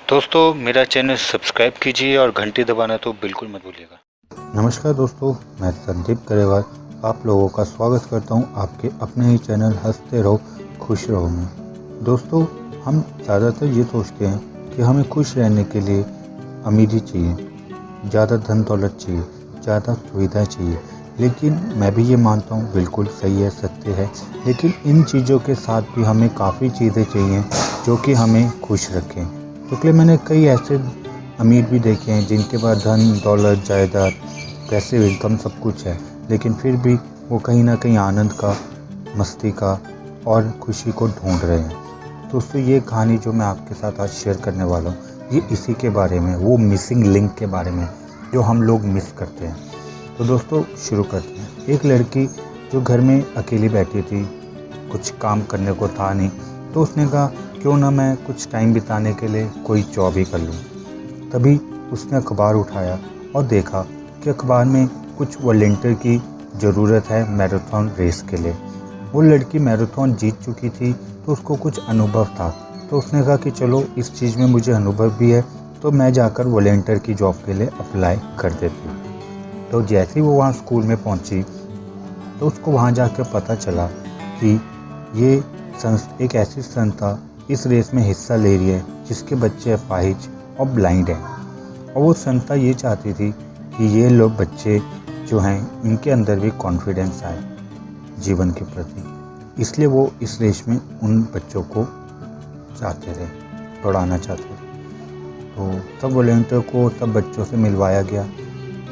दोस्तों मेरा channel subscribe कीजिए और घंटी दबाना तो बिल्कुल मत भूलिएगा। नमस्कार दोस्तों, मैं संदीप गरेवाल आप लोगों का स्वागत करता हूं आपके अपने ही चैनल हंसते रहो खुश रहो में। दोस्तों, हम ज़्यादातर ये सोचते हैं कि हमें खुश रहने के लिए अमीरी चाहिए, ज़्यादा धन दौलत चाहिए, ज़्यादा सुविधाएं चाहिए। लेकिन मैं भी ये मानता हूँ बिल्कुल सही है, सत्य है, लेकिन इन चीज़ों के साथ भी हमें काफ़ी चीज़ें चाहिए जो कि हमें खुश रखें। क्योंकि मैंने कई ऐसे अमीर भी देखे हैं जिनके पास धन दौलत जायदाद पैसे इनकम सब कुछ है, लेकिन फिर भी वो कहीं ना कहीं आनंद का, मस्ती का और खुशी को ढूंढ रहे हैं। दोस्तों, ये कहानी जो मैं आपके साथ आज शेयर करने वाला हूँ ये इसी के बारे में, वो मिसिंग लिंक के बारे में जो हम लोग मिस करते हैं। तो दोस्तों शुरू करते हैं। एक लड़की जो घर में अकेली बैठी थी, कुछ काम करने को था नहीं, तो उसने कहा क्यों ना मैं कुछ टाइम बिताने के लिए कोई जॉब ही कर लूँ। तभी उसने अखबार उठाया और देखा कि अखबार में कुछ वॉलंटियर की ज़रूरत है मैराथन रेस के लिए। वो लड़की मैराथन जीत चुकी थी तो उसको कुछ अनुभव था, तो उसने कहा कि चलो इस चीज़ में मुझे अनुभव भी है तो मैं जाकर वॉलंटियर की जॉब के लिए अप्लाई कर देती हूँ। तो जैसे ही वो वहाँ स्कूल में पहुँची तो उसको वहाँ जाकर पता चला कि ये एक ऐसी संस्था इस रेस में हिस्सा ले रही है जिसके बच्चे अपाहिज और ब्लाइंड हैं, और वो संस्था ये चाहती थी कि ये लोग बच्चे जो हैं इनके अंदर भी कॉन्फिडेंस आए जीवन के प्रति, इसलिए वो इस रेस में उन बच्चों को चाहते थे, दौड़ाना चाहते थे। तो तब वॉलंटियर को तब बच्चों से मिलवाया गया,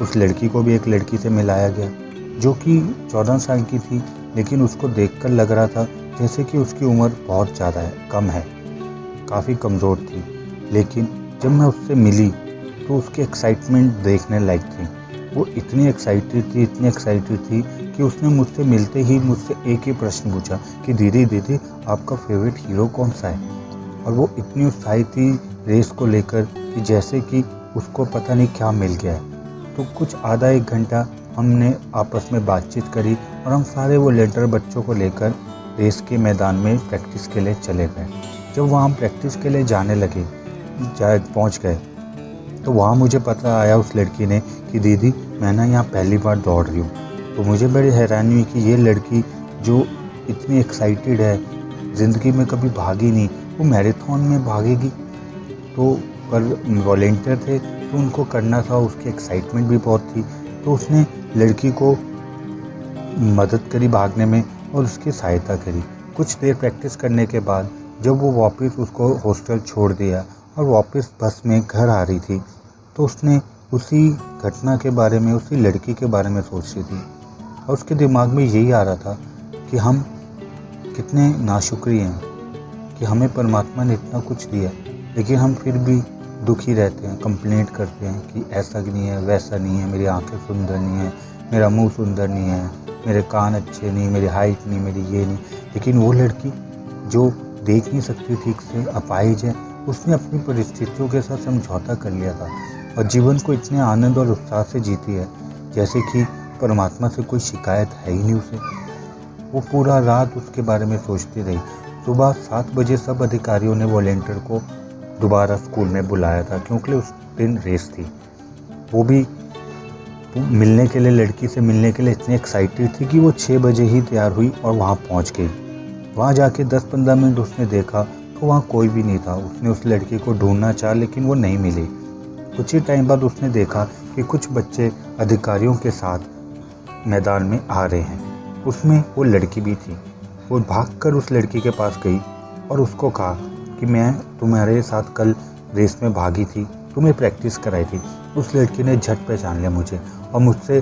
उस लड़की को भी एक लड़की से मिलाया गया जो कि 14 साल की थी, लेकिन उसको देखकर लग रहा था जैसे कि उसकी उम्र बहुत ज़्यादा है, कम है, काफ़ी कमज़ोर थी। लेकिन जब मैं उससे मिली तो उसकी एक्साइटमेंट देखने लायक थी। वो इतनी एक्साइटेड थी कि उसने मुझसे मिलते ही मुझसे एक ही प्रश्न पूछा कि दीदी आपका फेवरेट हीरो कौन सा है। और वो इतनी उत्साहित थी रेस को लेकर कि जैसे कि उसको पता नहीं क्या मिल गया है। तो कुछ आधा एक घंटा हमने आपस में बातचीत करी और हम सारे वो लेटर बच्चों को लेकर रेस के मैदान में प्रैक्टिस के लिए चले गए। जब वहाँ हम प्रैक्टिस के लिए जाने लगे, पहुँच गए, तो वहाँ मुझे पता आया उस लड़की ने कि दीदी मैं ना यहाँ पहली बार दौड़ रही हूँ। तो मुझे बड़ी हैरानी हुई कि ये लड़की जो इतनी एक्साइटेड है, ज़िंदगी में कभी भागी नहीं, वो मैराथन में भागेगी। तो पर वॉलंटियर थे तो उनको करना था, उसकी एक्साइटमेंट भी बहुत थी, तो उसने लड़की को मदद करी भागने में और उसकी सहायता करी। कुछ देर प्रैक्टिस करने के बाद जब वो वापस उसको हॉस्टल छोड़ दिया और वापस बस में घर आ रही थी, तो उसने उसी घटना के बारे में, उसी लड़की के बारे में सोच रही थी, और उसके दिमाग में यही आ रहा था कि हम कितने नाशुक्री हैं कि हमें परमात्मा ने इतना कुछ दिया, लेकिन हम फिर भी दुखी रहते हैं, कंप्लेंट करते हैं कि ऐसा नहीं है, वैसा नहीं है, मेरी आंखें सुंदर नहीं है, मेरा मुंह सुंदर नहीं है, मेरे कान अच्छे नहीं, मेरी हाइट नहीं, मेरी ये नहीं। लेकिन वो लड़की जो देख नहीं सकती ठीक से, अपाहिज है, उसने अपनी परिस्थितियों के साथ समझौता कर लिया था और जीवन को इतने आनंद और उत्साह से जीती है जैसे कि परमात्मा से कोई शिकायत है ही नहीं उसे। वो पूरा रात उसके बारे में सोचती रही। सुबह 7 बजे सब अधिकारियों ने वॉलंटियर को दोबारा स्कूल में बुलाया था क्योंकि उस दिन रेस थी। वो भी मिलने के लिए, लड़की से मिलने के लिए इतनी एक्साइटेड थी कि वो 6 बजे ही तैयार हुई और वहाँ पहुँच गई। वहाँ जाके 10-15 मिनट उसने देखा तो वहाँ कोई भी नहीं था। उसने उस लड़की को ढूंढना चाहा लेकिन वो नहीं मिली। कुछ ही टाइम बाद उसने देखा कि कुछ बच्चे अधिकारियों के साथ मैदान में आ रहे हैं, उसमें वो लड़की भी थी। वो भागकर उस लड़की के पास गई और उसको कहा कि मैं तुम्हारे साथ कल रेस में भागी थी, तुम्हें प्रैक्टिस कराई थी। उस लड़की ने झट पहचान लिया मुझे और मुझसे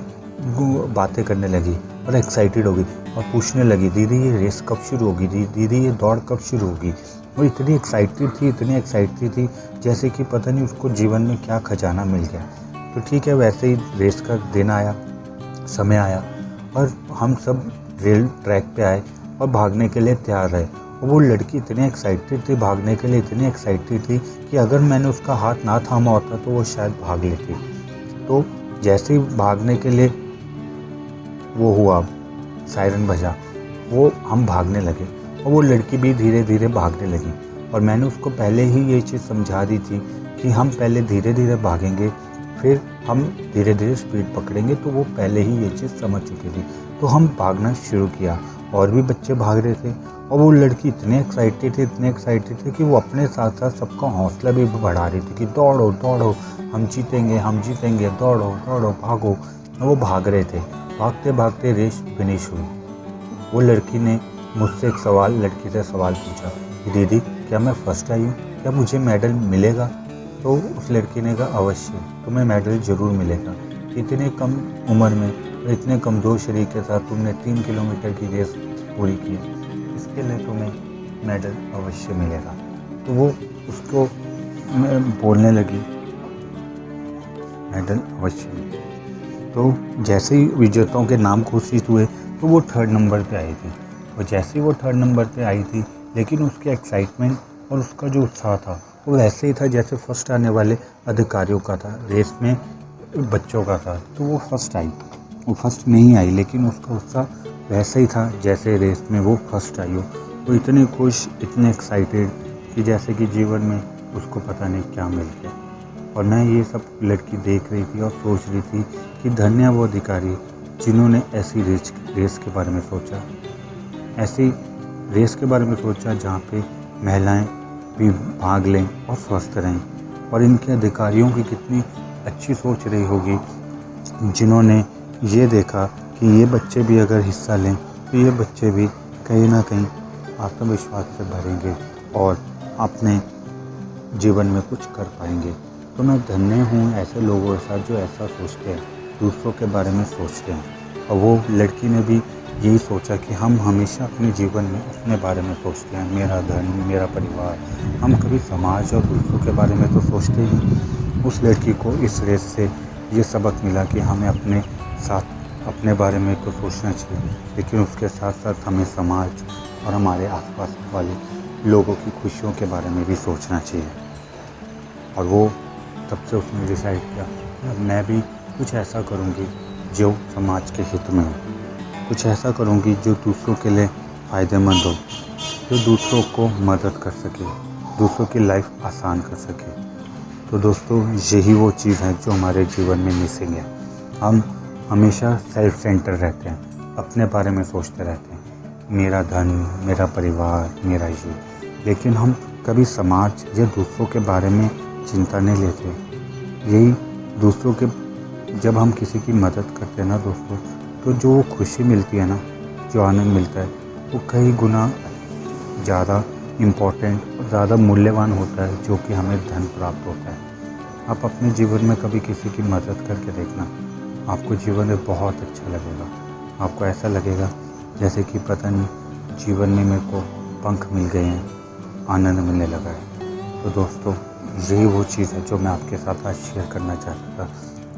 बातें करने लगी और एक्साइटेड हो गई और पूछने लगी दीदी ये रेस कब शुरू होगी, दीदी ये दौड़ कब शुरू होगी। वो इतनी एक्साइटेड थी जैसे कि पता नहीं उसको जीवन में क्या खजाना मिल गया। तो ठीक है, वैसे ही रेस का दिन आया, समय आया और हम सब रेल ट्रैक पे आए और भागने के लिए तैयार रहे। और वो लड़की इतनी एक्साइटेड थी, भागने के लिए इतनी एक्साइटेड थी कि अगर मैंने उसका हाथ ना थामा होता तो वो शायद भाग लेती। तो जैसे ही भागने के लिए वो हुआ, सायरन बजा, वो हम भागने लगे और वो लड़की भी धीरे धीरे भागने लगी। और मैंने उसको पहले ही ये चीज़ समझा दी थी कि हम पहले धीरे धीरे भागेंगे, फिर हम धीरे धीरे स्पीड पकड़ेंगे। तो वो पहले ही ये चीज़ समझ चुकी थी। तो हम भागना शुरू किया और भी बच्चे भाग रहे थे और वो लड़की इतने एक्साइटेड थे कि वो अपने साथ साथ सबका हौसला भी बढ़ा रही थी कि दौड़ो दौड़ो, हम जीतेंगे, दौड़ो दौड़ो, भागो। और वो भाग रहे थे। भागते भागते रेस फिनिश हुई। वो लड़की ने मुझसे लड़की से सवाल पूछा कि दीदी, क्या मैं फर्स्ट आई हूँ? क्या मुझे मेडल मिलेगा? तो उस लड़की ने कहा, अवश्य तुम्हें मेडल ज़रूर मिलेगा। इतने कम उम्र में और इतने कमज़ोर शरीर के साथ तुमने 3 किलोमीटर की रेस पूरी की, इसके लिए तुम्हें मेडल अवश्य मिलेगा। तो वो उसको बोलने लगी, मेडल अवश्य मिलेगा। तो जैसे ही विजेताओं के नाम घोषित हुए तो वो 3rd नंबर पे आई थी। और जैसे ही वो 3rd नंबर पे आई थी, लेकिन उसके एक्साइटमेंट और उसका जो उत्साह था वो वैसे ही था जैसे फर्स्ट आने वाले अधिकारियों का था, रेस में बच्चों का था। तो वो फर्स्ट आई, वो फर्स्ट नहीं आई, लेकिन उसका उत्साह वैसे ही था जैसे रेस में वो फर्स्ट आई हो। वो इतने खुश, इतने एक्साइटेड कि जैसे कि जीवन में उसको पता नहीं क्या मिल गया। और मैं ये सब लड़की देख रही थी और सोच रही थी कि धन्य वो अधिकारी जिन्होंने ऐसी रेस के बारे में सोचा, ऐसी रेस के बारे में सोचा जहाँ पे महिलाएं भी भाग लें और स्वस्थ रहें। और इनके अधिकारियों की कितनी अच्छी सोच रही होगी जिन्होंने ये देखा कि ये बच्चे भी अगर हिस्सा लें तो ये बच्चे भी कहीं ना कहीं आत्मविश्वास से भरेंगे और अपने जीवन में कुछ कर पाएंगे। तो मैं धन्य हूँ ऐसे लोगों के साथ जो ऐसा सोचते हैं, दूसरों के बारे में सोचते हैं। और वो लड़की ने भी यही सोचा कि हम हमेशा अपने जीवन में अपने बारे में सोचते हैं, मेरा धन, मेरा परिवार, हम कभी समाज और दूसरों के बारे में तो सोचते ही। उस लड़की को इस रेस से ये सबक मिला कि हमें अपने साथ अपने बारे में तो सोचना चाहिए, लेकिन उसके साथ साथ हमें समाज और हमारे आसपास वाले लोगों की खुशियों के बारे में भी सोचना चाहिए। और वो तब से उसने डिसाइड किया मैं भी कुछ ऐसा करूँगी जो समाज के हित में हो, कुछ ऐसा करूँगी जो दूसरों के लिए फ़ायदेमंद हो, जो दूसरों को मदद कर सके, दूसरों की लाइफ आसान कर सके। तो दोस्तों, यही वो चीज़ है जो हमारे जीवन में मिसिंग है। हम हमेशा सेल्फ सेंटर रहते हैं, अपने बारे में सोचते रहते हैं, मेरा धन, मेरा परिवार, मेरा ये, लेकिन हम कभी समाज या दूसरों के बारे में चिंता नहीं लेते। यही दूसरों के, जब हम किसी की मदद करते हैं ना दोस्तों, तो जो खुशी मिलती है ना, जो आनंद मिलता है, वो कई गुना ज़्यादा इम्पोर्टेंट और ज़्यादा मूल्यवान होता है जो कि हमें धन प्राप्त होता है। आप अपने जीवन में कभी किसी की मदद करके देखना, आपको जीवन में बहुत अच्छा लगेगा। आपको ऐसा लगेगा जैसे कि पता नहीं जीवन में मेरे को पंख मिल गए हैं, आनंद मिलने लगा है। तो दोस्तों, यही वो चीज़ है जो मैं आपके साथ आज शेयर करना चाहता था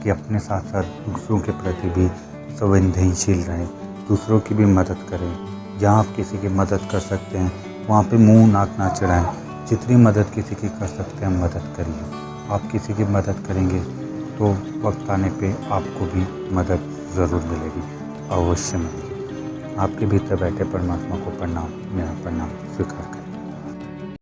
कि अपने साथ साथ दूसरों के प्रति भी संवेदनशील रहें, दूसरों की भी मदद करें। जहाँ आप किसी की मदद कर सकते हैं वहाँ पे मुंह नाक ना चढ़ाएं। जितनी मदद किसी की कर सकते हैं मदद करिए। आप किसी की मदद करेंगे तो वक्त आने पे आपको भी मदद ज़रूर मिलेगी, अवश्य मिलेगी। आपके भीतर बैठे परमात्मा को प्रणाम, मेरा प्रणाम स्वीकार करें।